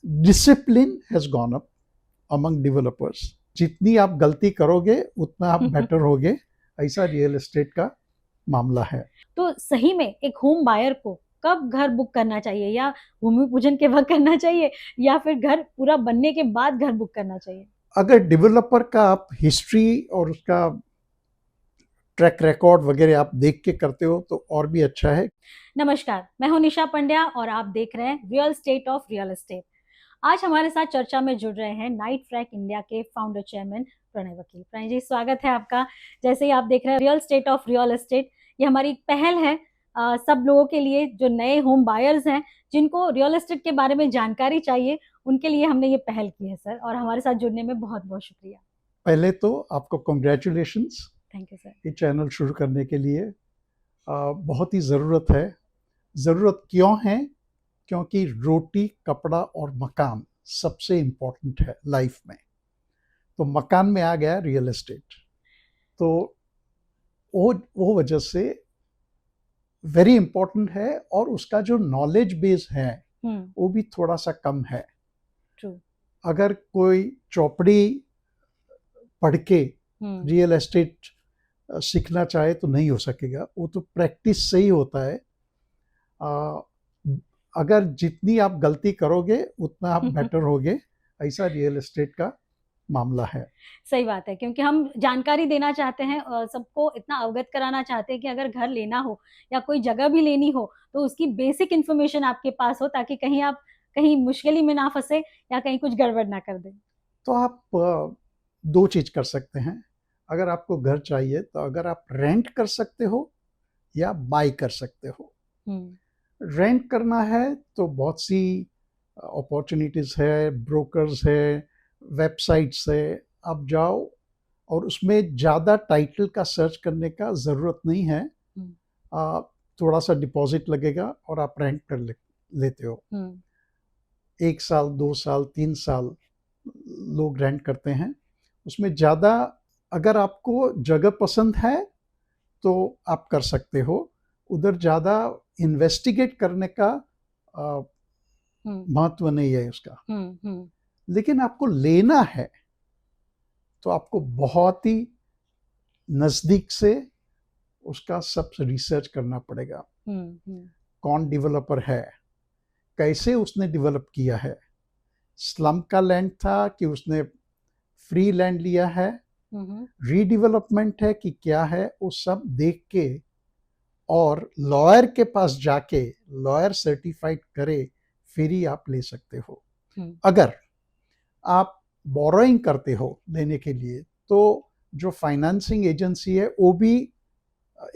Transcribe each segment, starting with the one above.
Discipline has gone up among developers. जितनी आप गलती करोगे उतना आप बेटर होगे, ऐसा रियल एस्टेट का मामला है। तो सही में एक होम बायर को कब घर बुक करना चाहिए, या भूमि पूजन के वक्त करना चाहिए, या फिर घर पूरा बनने के बाद घर बुक करना चाहिए? अगर डेवलपर का आप हिस्ट्री और उसका ट्रैक रिकॉर्ड वगैरह आप देख के करते हो तो और भी अच्छा है। नमस्कार, मैं हूं निशा पंड्या और आप देख रहे हैं real estate of real estate. आज हमारे साथ चर्चा में जुड़ रहे हैं नाइट फ्रैक इंडिया के फाउंडर चेयरमैन प्रणय वकील। प्रणय जी, स्वागत है आपका। जैसे ही आप देख रहे हैं real estate of real estate, ये हमारी एक पहल है सब लोगों के लिए जो नए होम बायर्स हैं, जिनको रियल एस्टेट के बारे में जानकारी चाहिए, उनके लिए हमने ये पहल की है सर। और हमारे साथ जुड़ने में बहुत बहुत शुक्रिया। पहले तो आपको कॉन्ग्रेचुलेशंस थैंक यू सर। ये चैनल शुरू करने के लिए। बहुत ही ज़रूरत है। ज़रूरत क्यों है? क्योंकि रोटी, कपड़ा और मकान सबसे इम्पोर्टेंट है लाइफ में। तो मकान में आ गया रियल एस्टेट, तो वो वजह से वेरी इम्पोर्टेंट है। और उसका जो नॉलेज बेस है वो भी थोड़ा सा कम है। ट्रू। अगर कोई चौपड़ी पढ़ के रियल एस्टेट सीखना चाहे तो नहीं हो सकेगा, वो तो प्रैक्टिस से ही होता है। अगर जितनी आप गलती करोगे उतना आप बेटर होगे, ऐसा रियल एस्टेट का मामला है। सही बात है, क्योंकि हम जानकारी देना चाहते हैं और सबको इतना अवगत कराना चाहते हैं कि अगर घर लेना हो या कोई जगह भी लेनी हो तो उसकी बेसिक इन्फॉर्मेशन आपके पास हो, ताकि कहीं आप कहीं मुश्किल में ना फंसे या कहीं कुछ गड़बड़ ना कर दें। तो आप दो चीज कर सकते हैं। अगर आपको घर चाहिए तो अगर आप रेंट कर सकते हो या बाय कर सकते हो। रेंट करना है तो बहुत सी अपॉर्चुनिटीज है, ब्रोकर्स है, वेबसाइट्स है। आप जाओ और उसमें ज़्यादा टाइटल का सर्च करने का ज़रूरत नहीं है। थोड़ा सा डिपॉजिट लगेगा और आप रेंट कर लेते हो। 1 साल, 2 साल, 3 साल लोग रेंट करते हैं। उसमें ज़्यादा अगर आपको जगह पसंद है तो आप कर सकते हो। उधर ज़्यादा इन्वेस्टिगेट करने का महत्व नहीं है उसका। लेकिन आपको लेना है तो आपको बहुत ही नज़दीक से उसका सब रिसर्च करना पड़ेगा। कौन डेवलपर है, कैसे उसने डेवलप किया है, स्लम का लैंड था कि उसने फ्री लैंड लिया है, रीडेवलपमेंट है कि क्या है, वो सब देख के और लॉयर के पास जाके लॉयर सर्टिफाइड करे फिर ही आप ले सकते हो। अगर आप बोरोइंग करते हो लेने के लिए तो जो फाइनेंसिंग एजेंसी है वो भी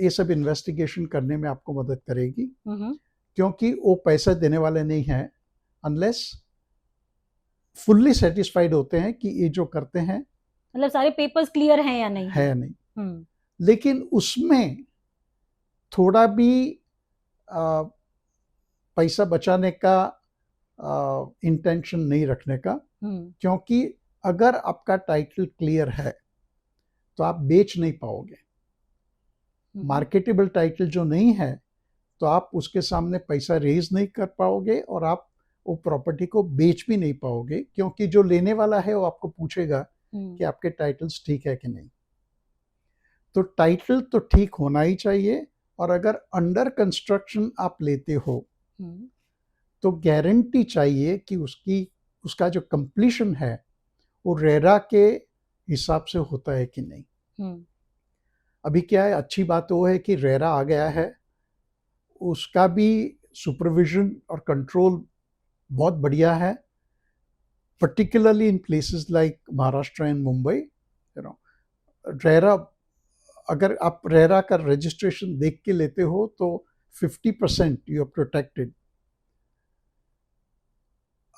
ये सब इन्वेस्टिगेशन करने में आपको मदद करेगी, क्योंकि वो पैसा देने वाले नहीं हैं अनलेस फुल्ली सेटिस्फाइड होते हैं कि ये जो करते हैं मतलब सारे पेपर्स क्लियर हैं या नहीं है या नहीं। लेकिन उसमें थोड़ा भी पैसा बचाने का इंटेंशन नहीं रखने का, क्योंकि अगर आपका टाइटल क्लियर है तो आप बेच नहीं पाओगे। मार्केटेबल टाइटल जो नहीं है तो आप उसके सामने पैसा रेज नहीं कर पाओगे और आप वो प्रॉपर्टी को बेच भी नहीं पाओगे, क्योंकि जो लेने वाला है वो आपको पूछेगा कि आपके टाइटल्स ठीक है कि नहीं। तो टाइटल तो ठीक होना ही चाहिए। और अगर अंडर कंस्ट्रक्शन आप लेते हो तो गारंटी चाहिए कि उसका जो कंप्लीशन है वो रेरा के हिसाब से होता है कि नहीं। अभी क्या है, अच्छी बात वो है कि रेरा आ गया है, उसका भी सुपरविजन और कंट्रोल बहुत बढ़िया है, particularly in places like Maharashtra and Mumbai. RERA, अगर आप रेरा का रजिस्ट्रेशन देख के लेते हो तो 50% यू आर प्रोटेक्टेड।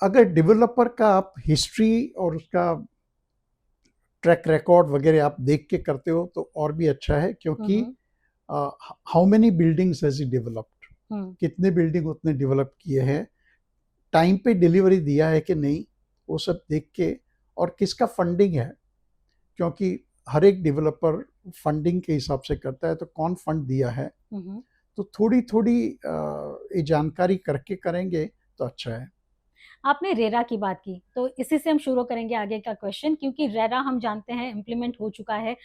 अगर डेवलपर का आप हिस्ट्री और उसका ट्रैक रिकॉर्ड वगैरह आप देख के करते हो तो और भी अच्छा है, क्योंकि how many buildings has he developed, कितने बिल्डिंग उतने डेवलप किए हैं, टाइम पे डिलीवरी दिया है कि नहीं, वो सब देख के, और किसका फंडिंग है, क्योंकि हर एक डेवलपर फंडिंग के हिसाब से करता है, तो कौन फंड दिया है। तो थोड़ी थोड़ी ये जानकारी करके करेंगे तो अच्छा है। आपने रेरा की बात की, तो इसी से हम शुरू करेंगे आगे का क्वेश्चन, क्योंकि रेरा हम जानते हैं इम्प्लीमेंट हो चुका है,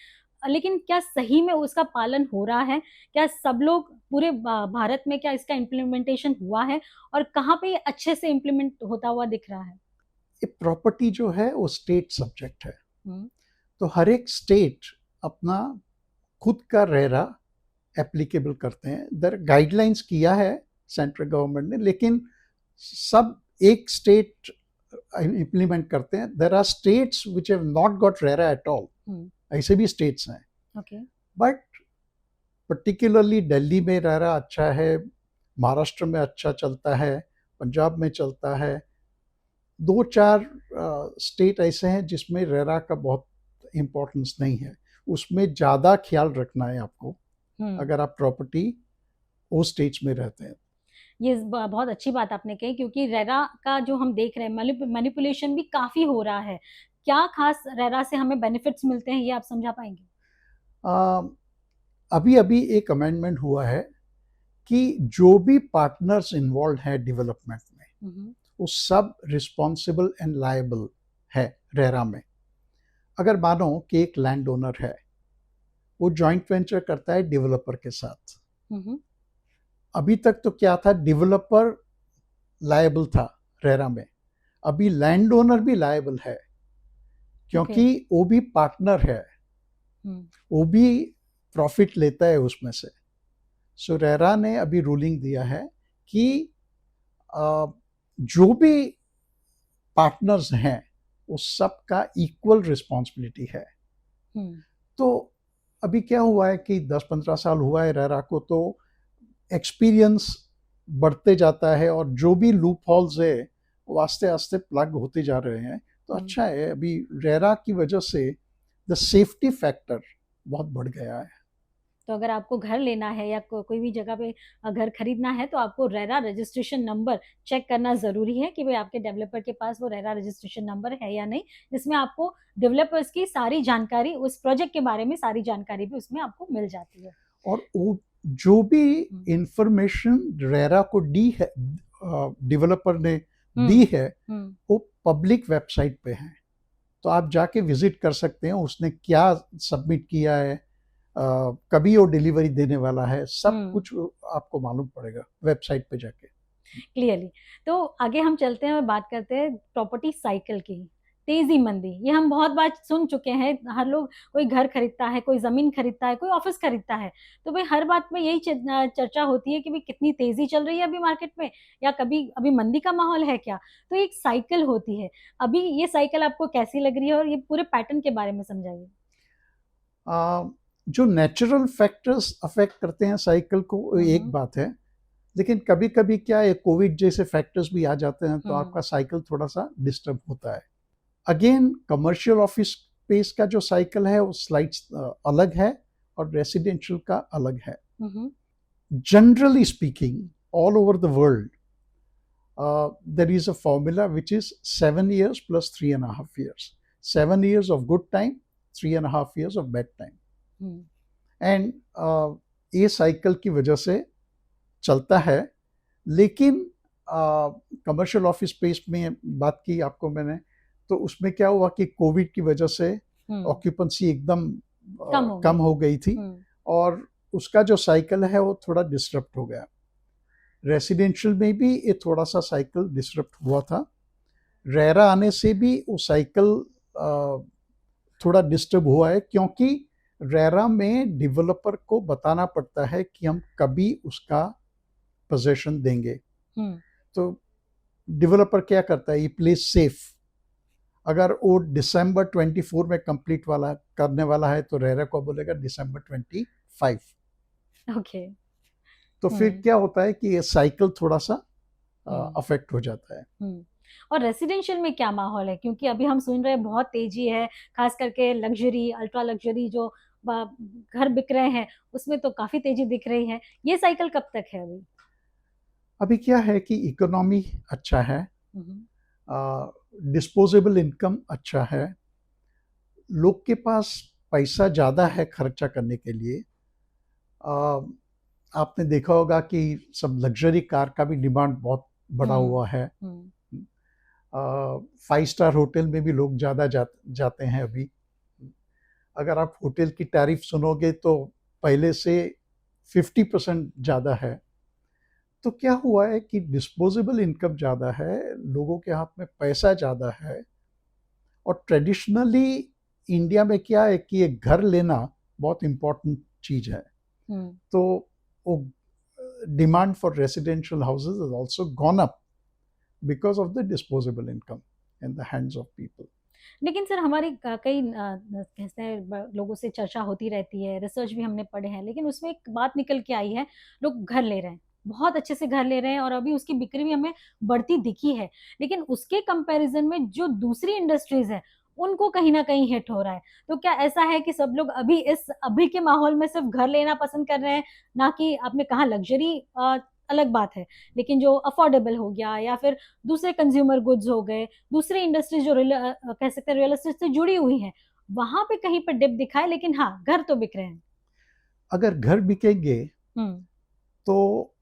लेकिन क्या सही में उसका पालन हो रहा है? क्या सब लोग पूरे भारत में क्या इसका इम्प्लीमेंटेशन हुआ है, और कहाँ पे ये अच्छे से इम्प्लीमेंट होता हुआ दिख रहा है? ये प्रॉपर्टी जो है वो स्टेट सब्जेक्ट है, हम्म, तो हर एक स्टेट अपना खुद का रेरा एप्लीकेबल करते हैं। दर गाइडलाइंस किया है सेंट्रल गवर्नमेंट ने, लेकिन सब एक स्टेट इम्प्लीमेंट करते हैं। There are states which have not got RERA at all, ऐसे भी स्टेट्स हैं। ओके, बट पर्टिकुलरली दिल्ली में रेरा अच्छा है, महाराष्ट्र में अच्छा चलता है, पंजाब में चलता है। दो चार स्टेट ऐसे हैं जिसमें रेरा का बहुत इम्पोर्टेंस नहीं है, उसमें ज़्यादा ख्याल रखना है आपको अगर आप प्रॉपर्टी वो स्टेट्स में रहते हैं। ये बहुत अच्छी बात आपने कही, क्योंकि रेरा का जो हम देख रहे हैं मैनिपुलेशन भी काफी हो रहा है। क्या खास रेरा से हमें बेनिफिट्स मिलते हैं, ये आप समझा पाएंगे? अभी अभी एक अमेंडमेंट हुआ है कि जो भी पार्टनर्स इन्वॉल्व हैं डेवलपमेंट में, वो सब रिस्पॉन्सिबल एंड लायबल है रेरा में। अगर मानो कि एक लैंड ओनर है, वो जॉइंट वेंचर करता है डेवलपर के साथ। अभी तक तो क्या था, डेवलपर लायबल था रेरा में, अभी लैंड ओनर भी लायबल है, क्योंकि वो भी पार्टनर है, वो भी प्रॉफिट लेता है उसमें से। सो रेरा ने अभी रूलिंग दिया है कि जो भी पार्टनर्स हैं वो सबका इक्वल रिस्पॉन्सिबिलिटी है। तो अभी क्या हुआ है कि 10-15 साल हुआ है रेरा को, तो एक्सपीरियंस बढ़ते जाता है और जो भी लूप हॉल्स है वो आस्ते आस्ते प्लग होते जा रहे हैं। तो अच्छा है, अभी रेरा की वजह से द सेफ्टी फैक्टर बहुत बढ़ गया है। तो अगर आपको घर लेना है या कोई भी जगह पे घर खरीदना है, तो आपको रेरा रजिस्ट्रेशन नंबर चेक करना जरूरी है कि भाई आपके डेवलपर के पास वो रेरा रजिस्ट्रेशन नंबर है या नहीं, जिसमें आपको डेवलपर्स की सारी जानकारी, उस प्रोजेक्ट के बारे में सारी जानकारी भी उसमें आपको मिल जाती है। और वो जो भी इंफॉर्मेशन रेरा को दी है, डेवलपर ने दी है, वो पब्लिक वेबसाइट पे है, तो आप जाके विजिट कर सकते हैं उसने क्या सबमिट किया है, कभी वो डिलीवरी देने वाला है, सब कुछ आपको मालूम पड़ेगा वेबसाइट पे जाके। क्लियरली। तो आगे हम चलते हैं और बात करते हैं प्रॉपर्टी साइकिल की। तेजी मंदी, ये हम बहुत बार सुन चुके हैं। हर लोग, कोई घर खरीदता है, कोई जमीन खरीदता है, कोई ऑफिस खरीदता है, तो भाई हर बात में यही चर्चा होती है कि भाई कितनी तेजी चल रही है अभी मार्केट में, या कभी अभी मंदी का माहौल है क्या। तो एक साइकिल होती है, अभी ये साइकिल आपको कैसी लग रही है, और ये पूरे पैटर्न के बारे में समझाइए। जो नेचुरल फैक्टर्स अफेक्ट करते हैं साइकिल को, एक बात है, लेकिन कभी कभी क्या है, कोविड जैसे फैक्टर्स भी आ जाते हैं, तो आपका साइकिल थोड़ा सा डिस्टर्ब होता है। अगेन कमर्शियल ऑफिस स्पेस का जो साइकिल है वो स्लाइड्स अलग है और रेसिडेंशियल का अलग है। Generally speaking, all over the world there is a formula which is 7 years plus 3.5 years. 7 years of good time, 3.5 years of bad time. And ये साइकिल की वजह से चलता है। लेकिन कमर्शियल ऑफिस स्पेस में बात की आपको मैंने, तो उसमें क्या हुआ कि कोविड की वजह से ऑक्यूपेंसी एकदम कम हो गई थी, और उसका जो साइकिल है वो थोड़ा डिस्टर्ब हो गया। रेसिडेंशियल में भी ये थोड़ा सा साइकिल डिस्टर्ब हुआ था। रेरा आने से भी वो साइकिल थोड़ा डिस्टर्ब हुआ है, क्योंकि रेरा में डेवलपर को बताना पड़ता है कि हम कभी उसका पोजीशन देंगे। तो डेवलपर क्या करता है, ये प्लेस सेफ। अगर वो दिसंबर 24 में कंप्लीट वाला करने वाला है, तो रेरा को बोलेगा दिसंबर 25। ओके। तो फिर क्या होता है कि ये साइकिल थोड़ा सा अफेक्ट हो जाता है। और रेसिडेंशियल में क्या माहौल है, क्योंकि अभी हम सुन रहे हैं बहुत तेजी है, खास करके लग्जरी, अल्ट्रा लग्जरी जो घर बिक रहे हैं, उसमें तो काफी तेजी दिख रही है। ये साइकिल कब तक है अभी? अभी क्या है कि इकोनॉमी अच्छा है, डिस्पोजेबल इनकम अच्छा है, लोग के पास पैसा ज़्यादा है खर्चा करने के लिए। आपने देखा होगा कि सब लग्जरी कार का भी डिमांड बहुत बढ़ा हुआ है। 5 स्टार होटल में भी लोग ज़्यादा जाते हैं अभी। अगर आप होटल की तारीफ सुनोगे तो पहले से 50% ज़्यादा है। तो क्या हुआ है कि डिस्पोजेबल इनकम ज़्यादा है, लोगों के हाथ में पैसा ज़्यादा है, और ट्रेडिशनली इंडिया में क्या है कि एक घर लेना बहुत इम्पोर्टेंट चीज़ है। तो वो demand for residential houses is also gone up because of the disposable income in the hands of people. लेकिन सर हमारी कई कहते हैं लोगों से चर्चा होती रहती है, रिसर्च भी हमने पढ़े हैं, लेकिन उसमें एक बात निकल के आई है, लोग घर ले रहे हैं, बहुत अच्छे से घर ले रहे हैं और अभी उसकी बिक्री भी हमें बढ़ती दिखी है, लेकिन उसके कंपैरिजन में जो दूसरी इंडस्ट्रीज है उनको कहीं ना कहीं हिट हो रहा है। तो क्या ऐसा है कि सब लोग अभी के माहौल में सिर्फ घर लेना पसंद कर रहे हैं, ना कि आपने कहा लग्जरी अलग बात है, लेकिन जो अफोर्डेबल हो गया या फिर दूसरे कंज्यूमर गुड्स हो गए, दूसरी इंडस्ट्रीज जो कह सकते हैं रियल एस्टेट से जुड़ी हुई हैं, वहां पे कहीं पर डिप दिखा है, लेकिन हाँ घर तो बिक रहे हैं। अगर घर बिकेंगे तो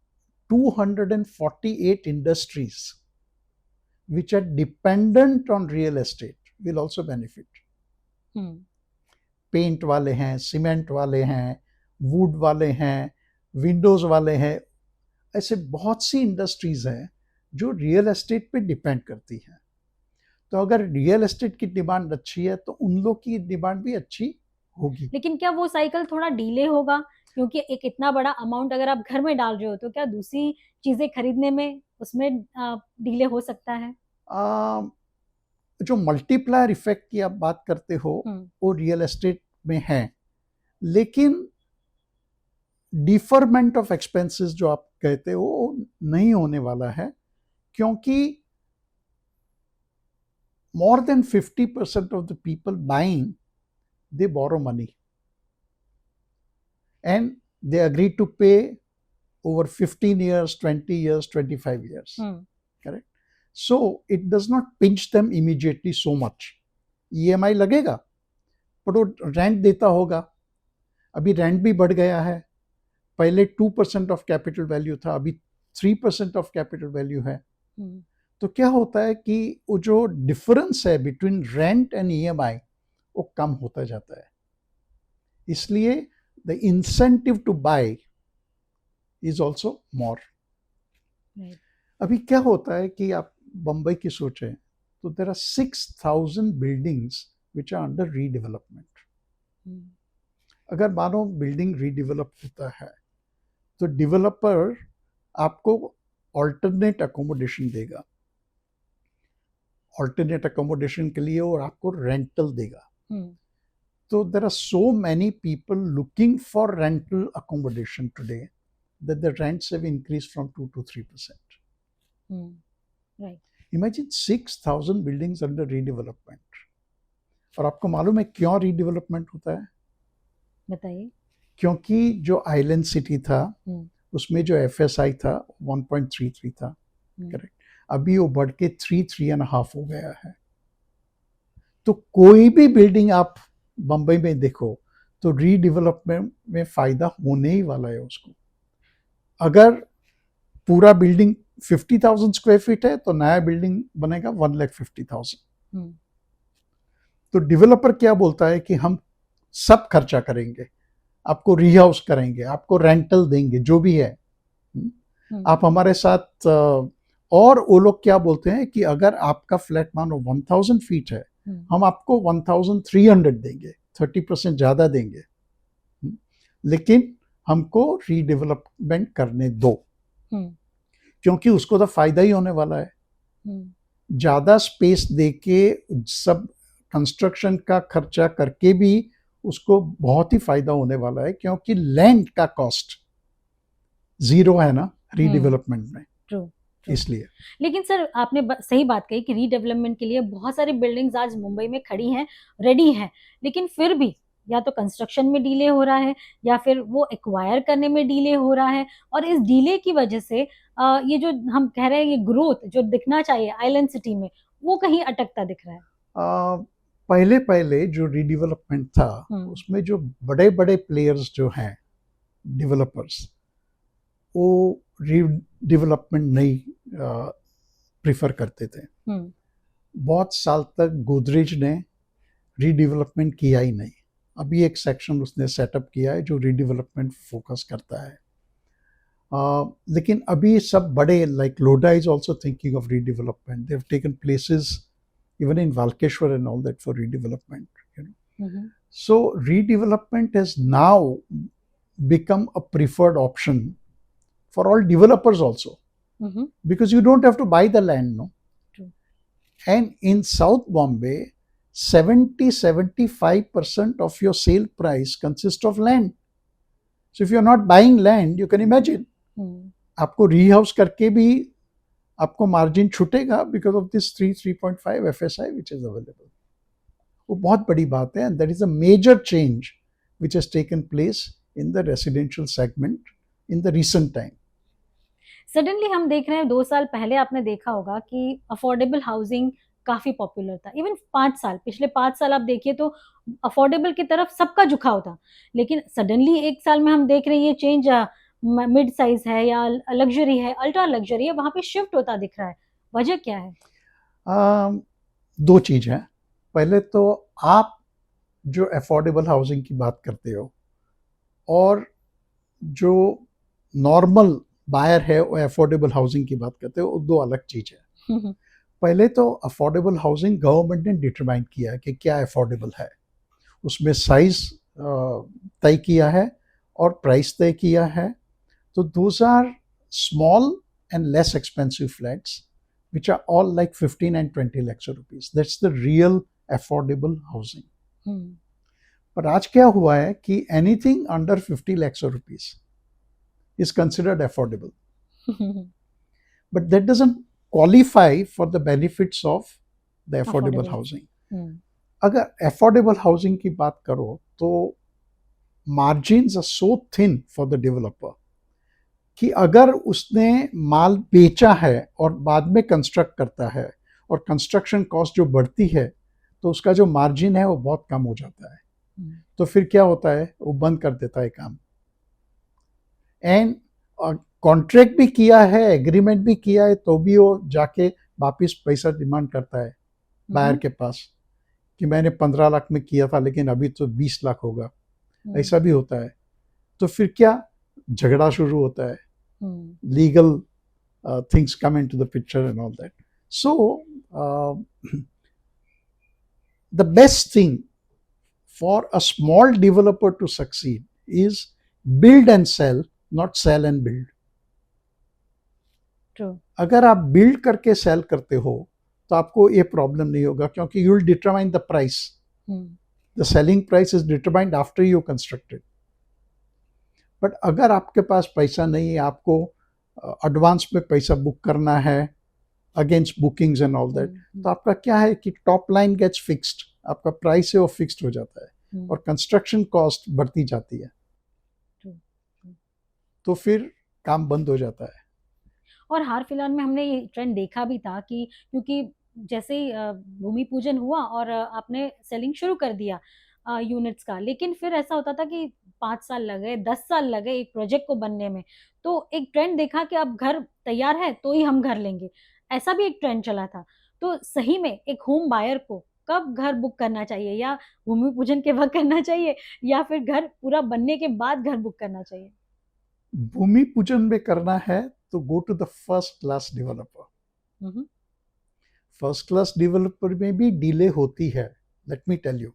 248 industries which are dependent on real estate will also benefit. Paint वाले हैं, सीमेंट वाले हैं, वुड वाले हैं, विंडोज वाले हैं, ऐसे बहुत सी इंडस्ट्रीज हैं जो रियल एस्टेट पे डिपेंड करती हैं। तो अगर रियल एस्टेट की डिमांड अच्छी है तो उन लोग की डिमांड भी अच्छी होगी। लेकिन क्या वो साइकिल थोड़ा डिले होगा, क्योंकि एक इतना बड़ा अमाउंट अगर आप घर में डाल रहे हो तो क्या दूसरी चीजें खरीदने में उसमें डिले हो सकता है? जो मल्टीप्लायर इफेक्ट की आप बात करते हो वो रियल एस्टेट में है, लेकिन डिफरमेंट ऑफ एक्सपेंसेस जो आप कहते हो नहीं होने वाला है, क्योंकि more than 50% of the people buying, they borrow money and they agree to pay over 15 years, 20 years, 25 years. Correct? So it does not pinch them immediately so much. EMI लगेगा पर वो रेंट देता होगा। अभी रेंट भी बढ़ गया है, पहले 2% ऑफ कैपिटल वैल्यू था, अभी 3% ऑफ कैपिटल वैल्यू है। तो क्या होता है कि वो जो डिफरेंस है बिटवीन रेंट एंड EMI वो कम होता जाता है, इसलिए the incentive to buy is also more. अभी क्या होता है कि आप बम्बई की सोचें तो there are 6,000 buildings which are under redevelopment. अगर मानो बिल्डिंग रीडेवलप होता है तो डेवलपर आपको ऑल्टरनेट अकोमोडेशन देगा, ऑल्टरनेट अकोमोडेशन के लिए, और आपको रेंटल देगा। तो there are so many people looking for rental accommodation today that the rents have increased from 2 to 3%. Right. Imagine 6,000 buildings under redevelopment. और आपको मालूम है क्यों रीडेवलपमेंट होता है? बताइए। क्योंकि जो आइलैंड सिटी था उसमें जो FSI था 1.33 था, करेक्ट, अभी वो बढ़ के 3.5 हो गया है। तो कोई भी बिल्डिंग आप बम्बई में देखो तो रीडेवलपमेंट में फायदा होने ही वाला है उसको। अगर पूरा बिल्डिंग 50,000 स्क्वायर फीट है तो नया बिल्डिंग बनेगा 1,50,000। तो डेवलपर क्या बोलता है कि हम सब खर्चा करेंगे, आपको रीहाउस करेंगे, आपको रेंटल देंगे, जो भी है आप हमारे साथ। और वो लोग क्या बोलते हैं कि अगर आपका फ्लैट मानो 1,000 फीट है, हम आपको 1,300 देंगे, 30% ज्यादा देंगे, लेकिन हमको रीडेवलपमेंट करने दो, क्योंकि उसको तो फायदा ही होने वाला है। ज्यादा स्पेस देके सब कंस्ट्रक्शन का खर्चा करके भी उसको बहुत ही फायदा होने वाला है, क्योंकि लैंड का कॉस्ट जीरो है ना रीडेवलपमेंट में। ट्रू। इसलिए लेकिन सर आपने सही बात कही कि रीडेवलपमेंट के लिए बहुत सारी बिल्डिंग्स आज मुंबई में खड़ी हैं, रेडी हैं, लेकिन फिर भी या तो कंस्ट्रक्शन में डिले हो रहा है या फिर वो एक्वायर करने में डिले हो रहा है, और इस डिले की वजह से ये जो हम कह रहे हैं ये ग्रोथ जो दिखना चाहिए आइलैंड सिटी में वो कहीं अटकता दिख रहा है। पहले जो रीडेवलपमेंट था उसमें जो बड़े बड़े प्लेयर्स जो हैं डेवलपर्स, वो रीडेवलपमेंट नहीं प्रिफर करते थे। बहुत साल तक गोदरेज ने रीडेवलपमेंट किया ही नहीं। अभी एक सेक्शन उसने सेटअप किया है जो रीडेवलपमेंट फोकस करता है। लेकिन अभी सब बड़े like लोडा is also thinking of redevelopment, they have taken places even in Valkeshwar and all that for redevelopment, you know. Mm-hmm. So redevelopment has now become a preferred option for all developers also, Mm-hmm. because you don't have to buy the land, no. True. And in South Bombay 70-75% of your sale price consists of land. So if you're not buying land, you can imagine आपको रीहाउस करके भी आपको margin छूटेगा because of this 3.5 FSI which is available. वो बहुत बड़ी बात है, and that is a major change which has taken place in the residential segment in the recent time. Suddenly हम देख रहे हैं 2 साल पहले आपने देखा होगा कि अफोर्डेबल हाउसिंग काफी पॉपुलर था। इवन 5 साल, पिछले 5 साल आप देखिए तो अफोर्डेबल की तरफ सबका झुकाव था, लेकिन सडनली 1 साल में हम देख रहे हैं ये चेंज, मिड साइज है या लग्जरी है, अल्ट्रा लग्जरी है, वहां पे शिफ्ट होता दिख रहा है। वजह क्या है? दो चीज है। पहले तो आप जो अफोर्डेबल हाउसिंग की बात करते हो और जो नॉर्मल बायर है वो अफोर्डेबल हाउसिंग की बात करते हो, वो दो अलग चीज है। पहले तो अफोर्डेबल हाउसिंग गवर्नमेंट ने डिटरमाइन किया है कि क्या अफोर्डेबल है, उसमें साइज तय किया है और प्राइस तय किया है। तो those are small and less expensive flats which are all like 15 and 20 lakhs rupees. That's the real affordable housing. पर आज क्या हुआ है कि anything under 50 lakhs rupees is considered affordable. But that doesn't qualify for the benefits of the affordable housing. अगर affordable housing की बात करो तो margins are so thin for the developer कि अगर उसने माल बेचा है और बाद में कंस्ट्रक्ट करता है और कंस्ट्रक्शन कॉस्ट जो बढ़ती है तो उसका जो मार्जिन है वो बहुत कम हो जाता है। तो फिर क्या होता है, वो बंद कर देता है काम। एंड कॉन्ट्रैक्ट भी किया है, एग्रीमेंट भी किया है, तो भी वो जाके वापिस पैसा डिमांड करता है बायर के पास कि मैंने 15 लाख में किया था लेकिन अभी तो 20 लाख होगा। ऐसा भी होता है। तो फिर क्या, झगड़ा शुरू होता है, legal things come into the picture and all that. So the best thing for a small developer to succeed is build and sell, not sell and build. True. अगर आप build करके sell करते हो तो आपको ये प्रॉब्लम नहीं होगा क्योंकि you will determine the price. The selling price is determined after you constructed. But अगर आपके पास पैसा नहीं है, आपको एडवांस में पैसा बुक करना है against bookings and all that, तो आपका क्या है कि टॉप लाइन गेट्स फिक्स्ड, आपका प्राइस है वो फिक्स्ड हो जाता है और कंस्ट्रक्शन कॉस्ट बढ़ती जाती है, तो फिर काम बंद हो जाता है। और हाल फिलहाल में हमने ये ट्रेंड देखा भी था कि क्योंकि जैसे ही भूमि पूजन हुआ और आपने सेलिंग शुरू कर दिया यूनिट्स का, लेकिन फिर ऐसा होता था कि 5 साल लगे, 10 साल लगे एक प्रोजेक्ट को बनने में। तो एक ट्रेंड देखा कि अब घर तैयार है तो ही हम घर लेंगे, ऐसा भी एक ट्रेंड चला था। तो सही में एक होम बायर को कब घर बुक करना चाहिए, या भूमि पूजन के वक्त करना चाहिए या फिर घर पूरा बनने के बाद घर बुक करना चाहिए? भूमि पूजन में करना है तो go to the first class developer. First class developer में भी डिले होती है, let me tell you.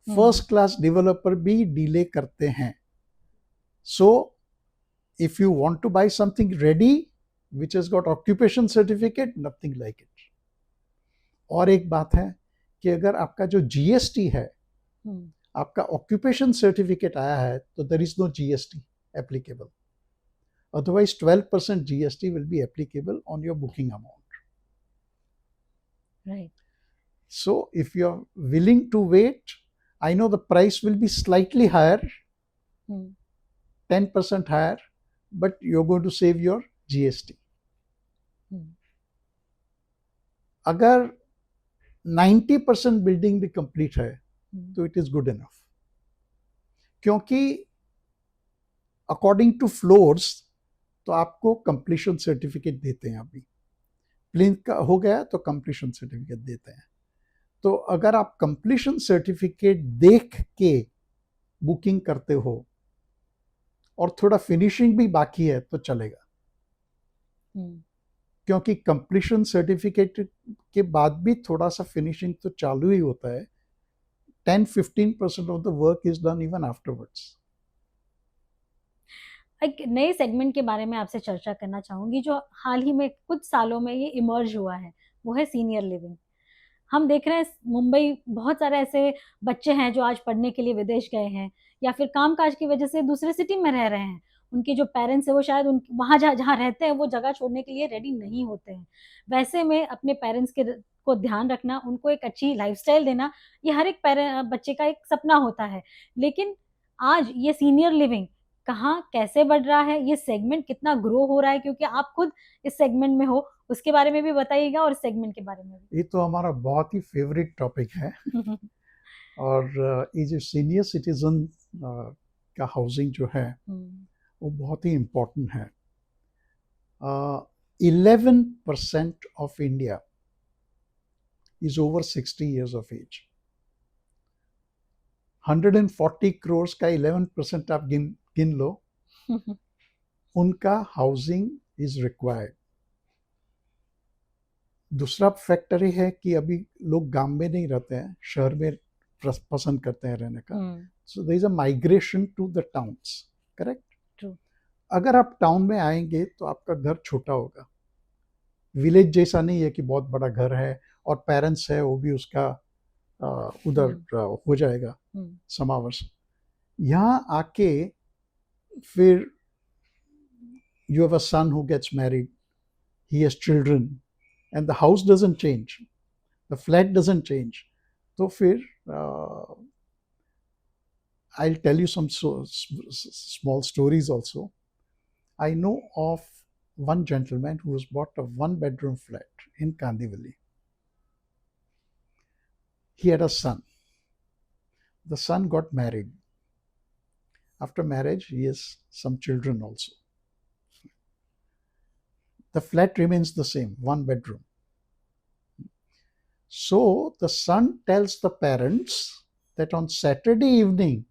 First class developer भी डिले करते हैं। So if you want to buy something ready which has got occupation certificate, nothing like it. और एक बात है कि अगर आपका जो जीएसटी है, आपका ऑक्यूपेशन सर्टिफिकेट आया है, तो there is no GST applicable. Otherwise 12% GST will be applicable on your booking amount. Right. So if you're willing to wait, I know the price will be slightly higher, 10% higher, but you're going to save your GST. अगर 90% building भी complete है तो it is good enough, क्योंकि according to floors तो आपको completion certificate देते हैं अभी। प्लिंथ का हो गया तो कंप्लीशन सर्टिफिकेट देते हैं। तो अगर आप कंप्लीशन सर्टिफिकेट देख के बुकिंग करते हो और थोड़ा फिनिशिंग भी बाकी है तो चलेगा, क्योंकि कंप्लीशन सर्टिफिकेट के बाद भी थोड़ा सा फिनिशिंग तो चालू ही होता है। 10-15% of the work is done even afterwards. एक नए सेगमेंट के बारे में आपसे चर्चा करना चाहूंगी जो हाल ही में कुछ सालों में ये इमर्ज हुआ है, वो है सीनियर लिविंग। हम देख रहे हैं मुंबई बहुत सारे ऐसे बच्चे हैं जो आज पढ़ने के लिए विदेश गए हैं या फिर कामकाज की वजह से दूसरे सिटी में रह रहे हैं। उनके जो पेरेंट्स है वो शायद उन वहां जहाँ रहते हैं वो जगह छोड़ने के लिए रेडी नहीं होते हैं। वैसे में अपने पेरेंट्स के को ध्यान रखना, उनको एक अच्छी लाइफस्टाइल देना, ये हर एक बच्चे का एक सपना होता है। लेकिन आज ये सीनियर लिविंग कहाँ कैसे बढ़ रहा है, ये सेगमेंट कितना ग्रो हो रहा है, क्योंकि आप खुद इस सेगमेंट में हो, उसके बारे में भी बताइएगा और सेगमेंट के बारे में भी। ये तो हमारा बहुत ही फेवरेट टॉपिक है। और ये जो सीनियर सिटीजन का हाउसिंग जो है वो बहुत ही इम्पोर्टेंट है। 11% of India is over 60 years of age। 140 crores का 11% आप गिन लो, उनका हाउसिंग इज रिक्वायर्ड। दूसरा फैक्टर ये है कि अभी लोग गांव में नहीं रहते हैं, शहर में पसंद करते हैं रहने का। So there is a migration to the towns, correct. अगर आप टाउन में आएंगे तो आपका घर छोटा होगा, विलेज जैसा नहीं है कि बहुत बड़ा घर है और पेरेंट्स है वो भी उसका उधर हो जाएगा समावेश। यहाँ आके फिर you have a son who gets married, he has children, and the house doesn't change, the flat doesn't change. So फिर I'll tell you some small stories also. I know of one gentleman who has bought a 1-bedroom flat in Kandivali. He had a son. The son got married. After marriage, he has some children also. The flat remains the same, 1 bedroom. So the son tells the parents that on Saturday evening,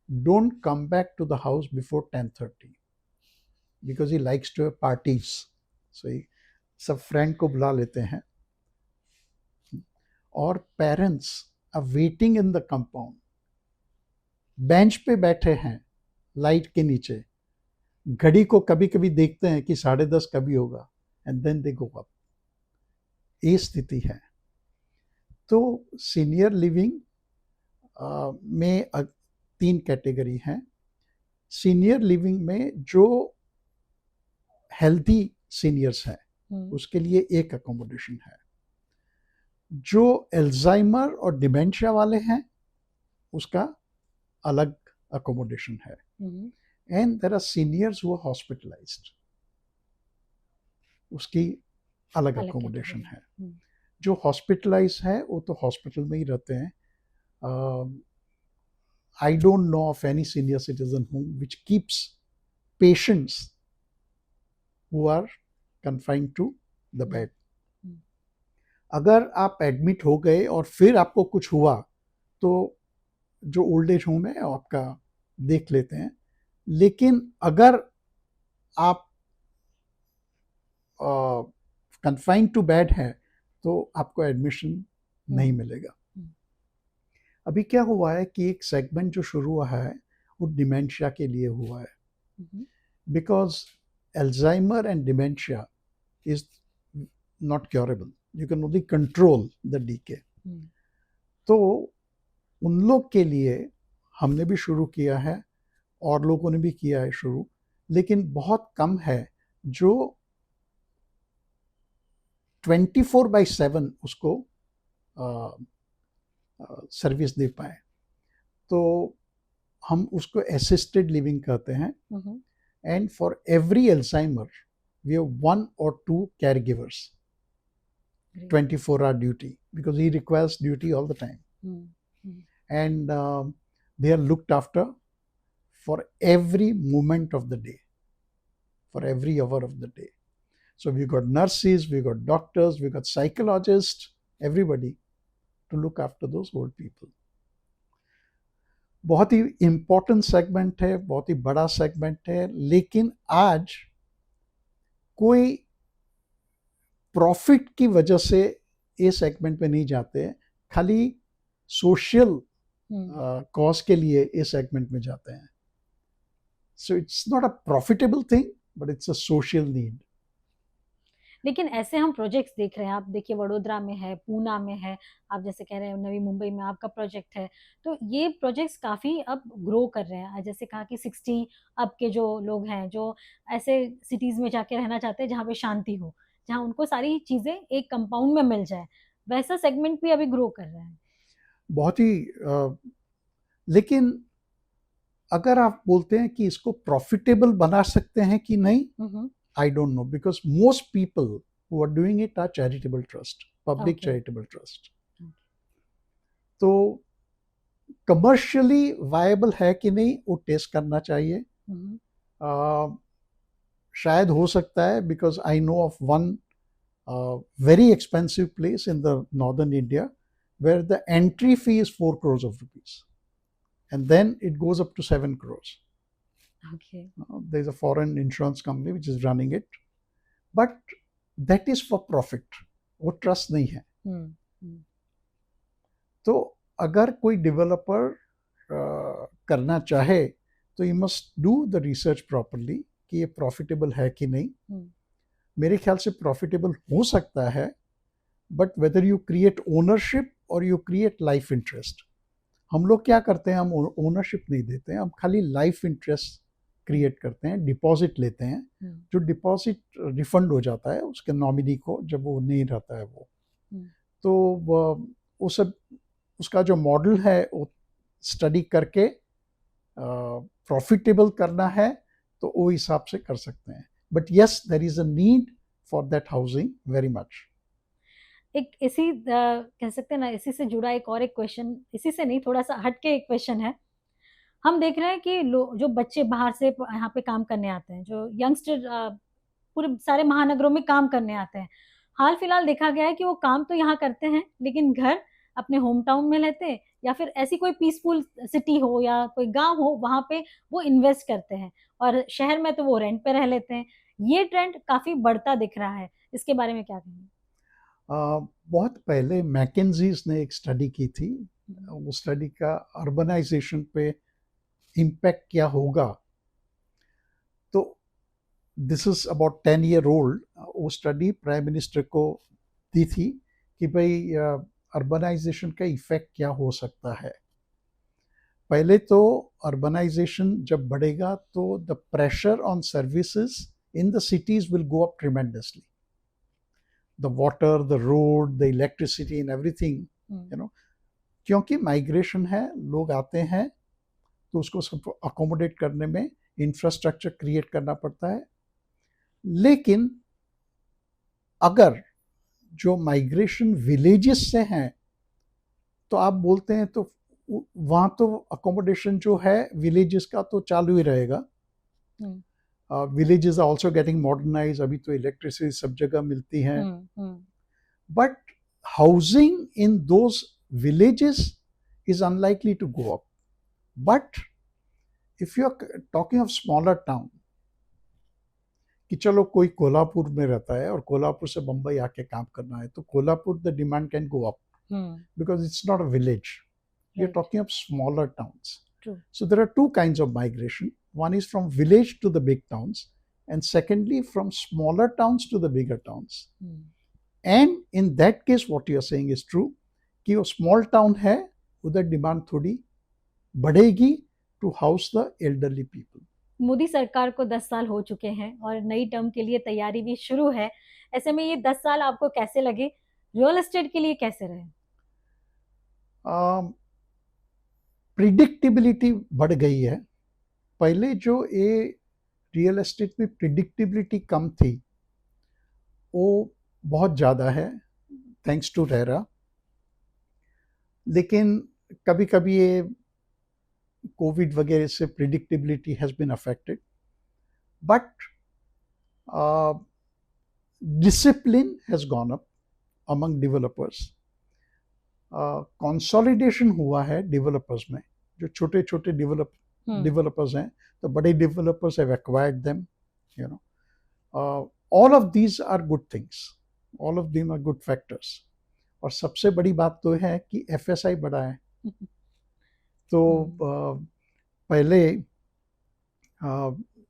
don't come back to the house before 10:30 because he likes to have parties. So he सब friend को बुला लेते हैं और parents are waiting in the compound, bench पे बैठे हैं light के नीचे, घड़ी को कभी कभी देखते हैं कि 10:30 कभी होगा, and then they go up. ये स्थिति है। तो सीनियर लिविंग में 3 कैटेगरी हैं। सीनियर लिविंग में जो हेल्दी सीनियर्स हैं उसके लिए एक अकोमोडेशन है। जो एल्जाइमर और डिमेंशिया वाले हैं उसका अलग अकोमोडेशन है। And there are seniors who are hospitalised, उसकी अलग अकोमोडेशन है। जो हॉस्पिटलाइज है वो तो हॉस्पिटल में ही रहते हैं। I don't know of any senior citizen home which keeps patients who are confined to the bed. अगर आप एडमिट हो गए और फिर आपको कुछ हुआ तो जो ओल्ड एज होम है आपका देख लेते हैं, लेकिन अगर आप confined to bed है तो आपको एडमिशन नहीं मिलेगा। अभी क्या हुआ है कि एक सेगमेंट जो शुरू हुआ है वो डिमेंशिया के लिए हुआ है, because Alzheimer and dementia is not curable, you can only control the decay. तो उन लोग के लिए हमने भी शुरू किया है और लोगों ने भी किया है शुरू, लेकिन बहुत कम है जो 24/7 उसको सर्विस दे पाए। तो हम उसको असिस्टेड लिविंग कहते हैं। And for every Alzheimer we have 1 or 2 caregivers, 24-hour duty, because he requires duty all the time. And they are looked after for every moment of the day, for every hour of the day. So we got nurses, we got doctors, we got psychologists, everybody to look after those old people. बहुत ही important segment है, बहुत ही बड़ा segment है, लेकिन आज कोई profit की वजह से ये सेगमेंट में नहीं जाते हैं, खाली सोशल कॉज के लिए ये सेगमेंट में जाते हैं. So it's not a profitable thing but it's a social need. लेकिन ऐसे हम प्रोजेक्ट्स देख रहे हैं, आप देखिए वडोदरा में है, पूना में है, आप जैसे कह रहे हैं नवी मुंबई में आपका प्रोजेक्ट है, तो ये प्रोजेक्ट्स काफ़ी अब ग्रो कर रहे हैं. जैसे कहा कि 60 अब के जो लोग हैं जो ऐसे सिटीज़ में जाके रहना चाहते हैं जहाँ पे शांति हो, जहाँ उनको सारी चीज़ें एक कंपाउंड में मिल जाए, वैसा सेगमेंट भी अभी ग्रो कर रहा है. बहुत ही लेकिन अगर आप बोलते हैं कि इसको प्रॉफिटेबल बना सकते हैं कि नहीं, I don't know, because most people who are doing it are charitable trust, public Okay. charitable trust. तो कमर्शियली वायबल है कि नहीं वो टेस्ट करना चाहिए. शायद हो सकता है, because I know of one very expensive place in the northern India where the entry fee is 4 crores of rupees and then it goes up to 7 crores. Okay. There's a foreign insurance company which is running it, but that is for profit. वो trust नहीं है. तो अगर कोई developer करना चाहे तो you must do the research properly कि ये प्रॉफिटेबल है कि नहीं. मेरे ख्याल से प्रॉफिटेबल हो सकता है, but whether you create ownership और यू क्रिएट लाइफ इंटरेस्ट. हम लोग क्या करते हैं, हम ओनरशिप नहीं देते हैं, हम खाली लाइफ इंटरेस्ट क्रिएट करते हैं, डिपॉजिट लेते हैं. जो डिपॉजिट रिफंड हो जाता है उसके नॉमिनी को जब वो नहीं रहता है वो. तो वो सब उसका जो मॉडल है वो स्टडी करके प्रॉफिटेबल करना है तो वो हिसाब से कर सकते हैं. But yes, there is a need for that housing very much. एक इसी कह सकते हैं ना, इसी से जुड़ा एक और एक क्वेश्चन, इसी से नहीं थोड़ा सा हटके एक क्वेश्चन है. हम देख रहे हैं कि जो बच्चे बाहर से यहाँ पे काम करने आते हैं, जो यंगस्टर पूरे सारे महानगरों में काम करने आते हैं, हाल फिलहाल देखा गया है कि वो काम तो यहाँ करते हैं लेकिन घर अपने होम टाउन में लेते हैं, या फिर ऐसी कोई पीसफुल सिटी हो या कोई गांव हो वहां पे वो इन्वेस्ट करते हैं, और शहर में तो वो रेंट पे रह लेते हैं. ये ट्रेंड काफी बढ़ता दिख रहा है, इसके बारे में क्या कहेंगे? बहुत पहले मैकेंजीज ने एक स्टडी की थी. वो स्टडी का अर्बनाइजेशन पे इम्पैक्ट क्या होगा. तो this is about 10 year old. वो स्टडी प्राइम मिनिस्टर को दी थी कि भाई अर्बनाइजेशन का इफेक्ट क्या हो सकता है. पहले तो अर्बनाइजेशन जब बढ़ेगा तो the pressure on services in the cities will go up tremendously. The water, the road, the electricity and everything, क्योंकि माइग्रेशन है, लोग आते हैं तो उसको सब अकोमोडेट करने में इंफ्रास्ट्रक्चर क्रिएट करना पड़ता है. लेकिन अगर जो माइग्रेशन विलेजेस से हैं तो आप बोलते हैं तो वहाँ तो अकोमोडेशन जो है विलेजेस का तो चालू ही रहेगा. villages are also getting modernized. अभी तो इलेक्ट्रिसिटी सब जगह मिलती है. But housing in those villages is unlikely to go up. But if you are talking of smaller town, कि चलो कोई कोल्हापुर में रहता है और कोल्हापुर से बम्बई आके काम करना है, तो Kolhapur the demand can go up because it's not a village. You're talking of smaller towns. True. So there are two kinds of migration. One is from village to the big towns, and secondly from smaller towns to the bigger towns. And in that case what you are saying is true कि वो small town है, उधर demand थोड़ी बढ़ेगी to house the elderly people. Modi सरकार को 10 साल हो चुके हैं और नई टर्म के लिए तैयारी भी शुरू है. ऐसे में ये 10 साल आपको कैसे लगे, रियल एस्टेट के लिए कैसे रहे? प्रिडिक्टेबिलिटी बढ़ गई है. पहले जो ये रियल एस्टेट में प्रिडिक्टेबिलिटी कम थी वो बहुत ज़्यादा है थैंक्स टू रेरा. लेकिन कभी कभी ये कोविड वगैरह से predictability has been affected. But discipline has gone up among developers. Consolidation हुआ है डेवलपर्स में, जो छोटे छोटे डेवलपर्स हैं, तो बड़े developers have acquired them, you know. All of these are good things, all of them are good factors. और सबसे बड़ी बात तो है कि एफएसआई बढ़ा है. तो पहले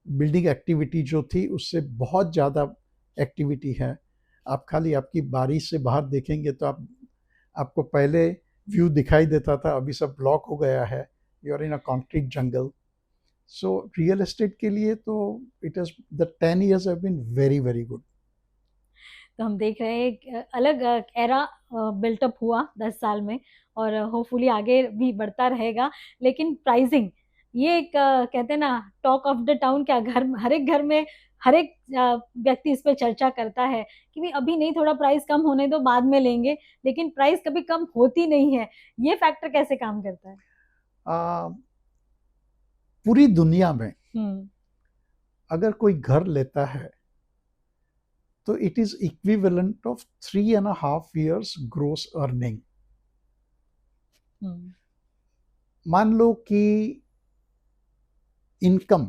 बिल्डिंग एक्टिविटी जो थी उससे बहुत ज़्यादा एक्टिविटी है. आप खाली आपकी बारी से बाहर देखेंगे तो आपको पहले व्यू दिखाई देता था, अभी सब ब्लॉक हो गया है. You are in a concrete jungle. So real estate के लिए तो it is the 10 years have been very very good. तो हम देख रहे हैं एक अलग एरा बिल्टअप हुआ 10 साल में, और होपफुली आगे भी बढ़ता रहेगा. लेकिन प्राइसिंग, ये एक कहते हैं ना टॉक ऑफ द टाउन. क्या हर एक घर में हर एक व्यक्ति इस पे चर्चा करता है कि भाई अभी नहीं, थोड़ा प्राइस कम होने दो, बाद में लेंगे. लेकिन प्राइस कभी कम होती नहीं है. ये फैक्टर कैसे काम करता है? पूरी दुनिया में अगर कोई घर लेता है तो it is equivalent of 3.5 years gross earning. मान लो कि इनकम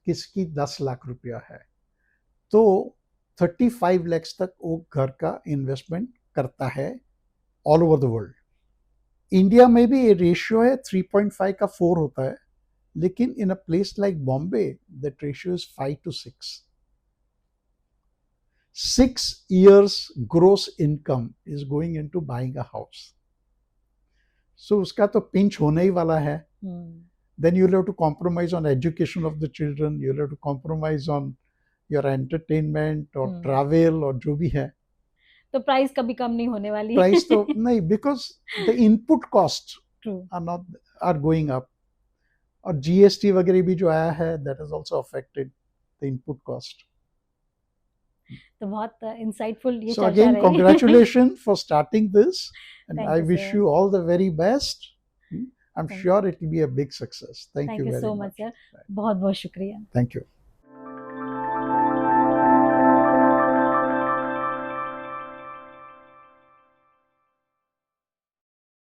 किसकी 10 लाख रुपया है, तो 35 lakhs तक वो घर का इन्वेस्टमेंट करता है all over the world. India में भी ये रेशियो है 3.5 का 4 होता है, लेकिन in a place like Bombay that ratio is 5 to 6. 6 years gross income is going into buying a house. So उसका तो पिंच होने ही वाला है. Then you'll have to compromise on education of the children, you'll have to compromise on your entertainment or travel और जो भी है. तो प्राइस कभी कम नहीं होने वाली. प्राइस तो नहीं, because the input costs are going up. और GST वगैरह भी जो आया है, that has also affected the input cost. तो बहुत insightful ये So चर्चा again, रही. congratulations for starting this, and Thank I you, wish sir. you all the very best. I'm Thank sure it will be a big success. Thank you you very so much, sir. बहुत बहुत शुक्रिया. Thank you.